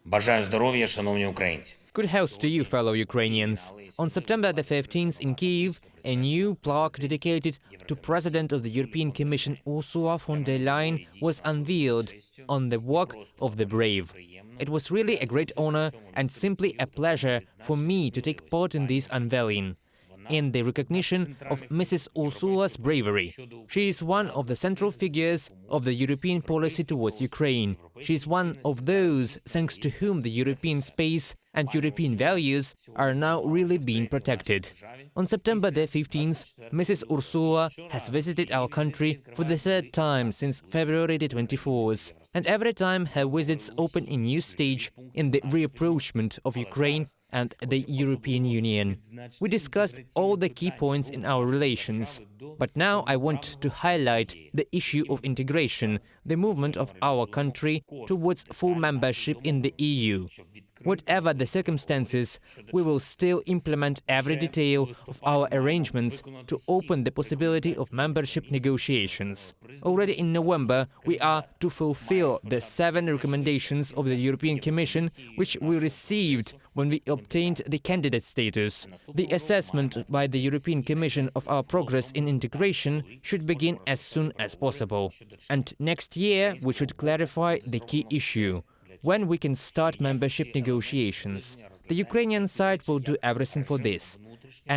Бажаю здоров'я, шановні українці. Good health to you, fellow Ukrainians. On September the 15th in Kyiv, a new plaque dedicated to President of the European Commission Ursula von der Leyen was unveiled on the Walk of the Brave. It was really a great honor and simply a pleasure for me to take part in this unveiling, in the recognition of Mrs. Ursula's bravery. She is one of the central figures of the European policy towards Ukraine. She is one of those thanks to whom the European space and European values are now really being protected. On September the 15th, Mrs. Ursula has visited our country for the third time since February the 24th, and every time her visits open a new stage in the rapprochement of Ukraine and the European Union. We discussed all the key points in our relations, but now I want to highlight the issue of integration, the movement of our country towards full membership in the EU. Whatever the circumstances, we will still implement every detail of our arrangements to open the possibility of membership negotiations. Already in November, we are to fulfill the 7 recommendations of the European Commission which we received when we obtained the candidate status. The assessment by the European Commission of our progress in integration should begin as soon as possible. And next year, we should clarify the key issue: when we can start membership negotiations. The Ukrainian side will do everything for this.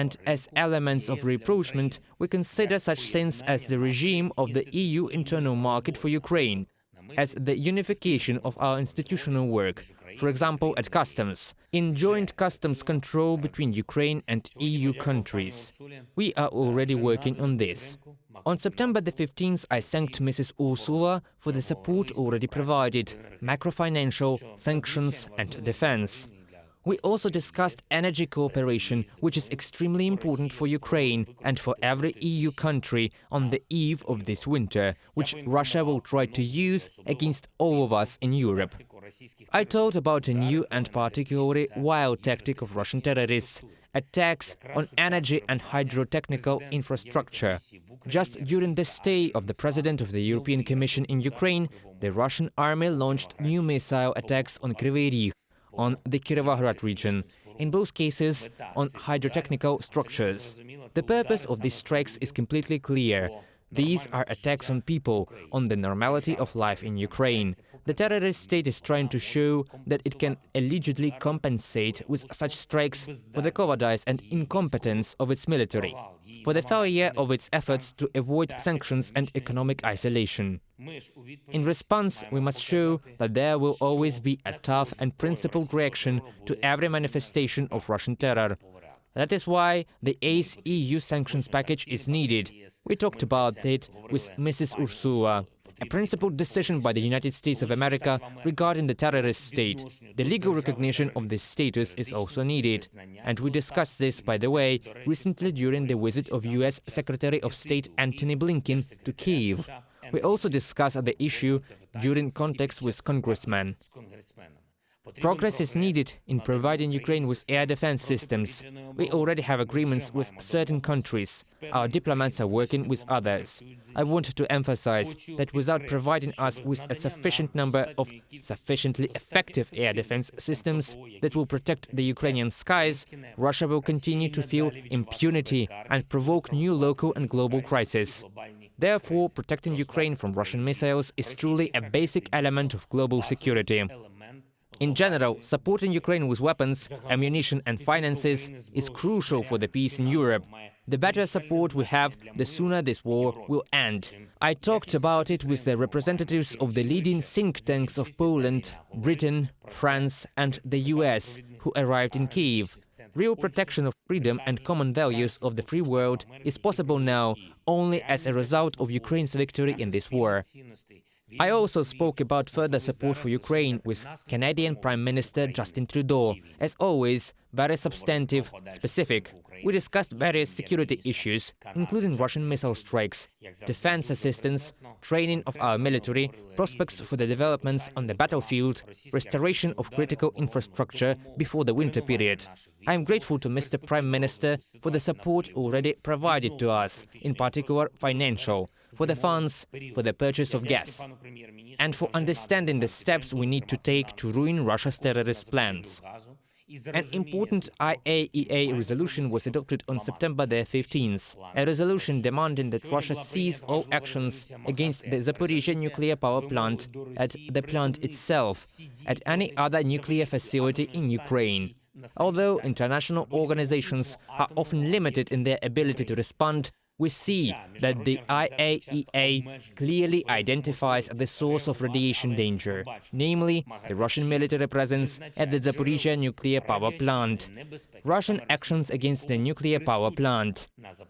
And as elements of rapprochement, we consider such things as the regime of the EU internal market for Ukraine, as the unification of our institutional work, for example at customs, in joint customs control between Ukraine and EU countries. We are already working on this. On September the 15th, I thanked Mrs. Ursula for the support already provided, macro-financial, sanctions and defense. We also discussed energy cooperation, which is extremely important for Ukraine and for every EU country on the eve of this winter, which Russia will try to use against all of us in Europe. I told about a new and particularly wild tactic of Russian terrorists: attacks on energy and hydrotechnical infrastructure. Just during the stay of the President of the European Commission in Ukraine, the Russian army launched new missile attacks on Kryvyi Rih, on the Kirovohrad region, in both cases on hydrotechnical structures. The purpose of these strikes is completely clear. These are attacks on people, on the normality of life in Ukraine. The terrorist state is trying to show that it can allegedly compensate with such strikes for the cowardice and incompetence of its military, for the failure of its efforts to avoid sanctions and economic isolation. In response, we must show that there will always be a tough and principled reaction to every manifestation of Russian terror. That is why the 8th EU sanctions package is needed. We talked about it with Mrs. Ursula. A principled decision by the United States of America regarding the terrorist state. The legal recognition of this status is also needed. And we discussed this, by the way, recently during the visit of US Secretary of State Antony Blinken to Kyiv. We also discussed the issue during contacts with congressmen. Progress is needed in providing Ukraine with air defense systems. We already have agreements with certain countries. Our diplomats are working with others. I want to emphasize that without providing us with a sufficient number of sufficiently effective air defense systems that will protect the Ukrainian skies, Russia will continue to feel impunity and provoke new local and global crises. Therefore, protecting Ukraine from Russian missiles is truly a basic element of global security. In general, supporting Ukraine with weapons, ammunition and finances is crucial for the peace in Europe. The better support we have, the sooner this war will end. I talked about it with the representatives of the leading think tanks of Poland, Britain, France and the US, who arrived in Kyiv. Real protection of freedom and common values of the free world is possible now only as a result of Ukraine's victory in this war. I also spoke about further support for Ukraine with Canadian Prime Minister Justin Trudeau, as always, very substantive, specific. We discussed various security issues, including Russian missile strikes, defense assistance, training of our military, prospects for the developments on the battlefield, restoration of critical infrastructure before the winter period. I am grateful to Mr. Prime Minister for the support already provided to us, in particular financial. for the funds for the purchase of gas, and for understanding the steps we need to take to ruin Russia's terrorist plans. An important IAEA resolution was adopted on September the 15th, a resolution demanding that Russia cease all actions against the Zaporizhzhia nuclear power plant, at the plant itself, at any other nuclear facility in Ukraine. Although international organizations are often limited in their ability to respond, we see that the IAEA clearly identifies the source of radiation danger, namely the Russian military presence at the Zaporizhzhia nuclear power plant, Russian actions against the nuclear power plant.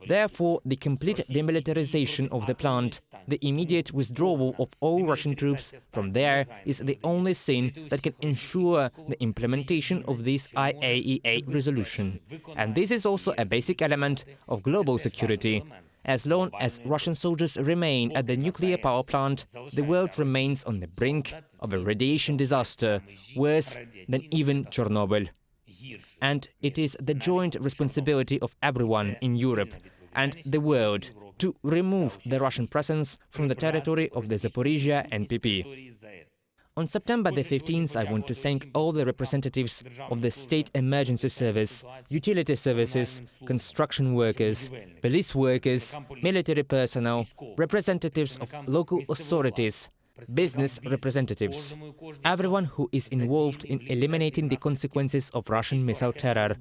Therefore, the complete demilitarization of the plant, the immediate withdrawal of all Russian troops from there is the only thing that can ensure the implementation of this IAEA resolution. And this is also a basic element of global security. As long as Russian soldiers remain at the nuclear power plant, the world remains on the brink of a radiation disaster, worse than even Chernobyl. And it is the joint responsibility of everyone in Europe and the world to remove the Russian presence from the territory of the Zaporizhzhia NPP. On September the 15th, I want to thank all the representatives of the State Emergency Service, utility services, construction workers, police workers, military personnel, representatives of local authorities, business representatives, everyone who is involved in eliminating the consequences of Russian missile terror,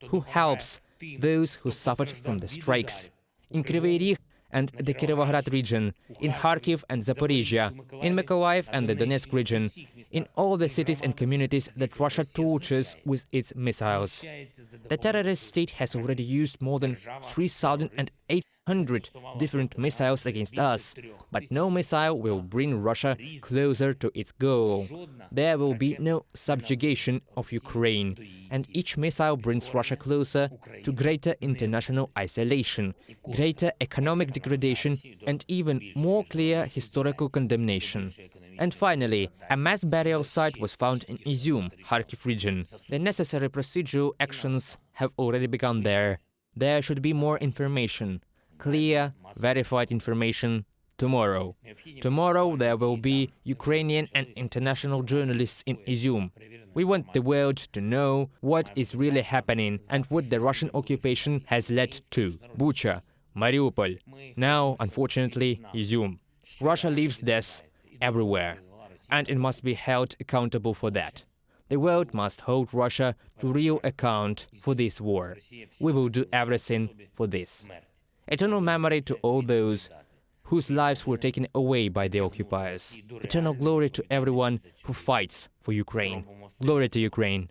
who helps those who suffered from the strikes. In Kryvyi Rih and the Kirovograd region, in Kharkiv and Zaporizhzhia, in Mykolaiv and the Donetsk region, in all the cities and communities that Russia tortures with its missiles. The terrorist state has already used more than 3,800 different missiles against us, but no missile will bring Russia closer to its goal. There will be no subjugation of Ukraine, and each missile brings Russia closer to greater international isolation, greater economic degradation, and even more clear historical condemnation. And finally, a mass burial site was found in Izum, Kharkiv region. The necessary procedural actions have already begun there. There should be more information, clear, verified information, tomorrow. Tomorrow there will be Ukrainian and international journalists in Izum. We want the world to know what is really happening and what the Russian occupation has led to. Bucha, Mariupol, now, unfortunately, Izum. Russia leaves death everywhere, and it must be held accountable for that. The world must hold Russia to real account for this war. We will do everything for this. Eternal memory to all those whose lives were taken away by the occupiers. Eternal glory to everyone who fights for Ukraine. Glory to Ukraine.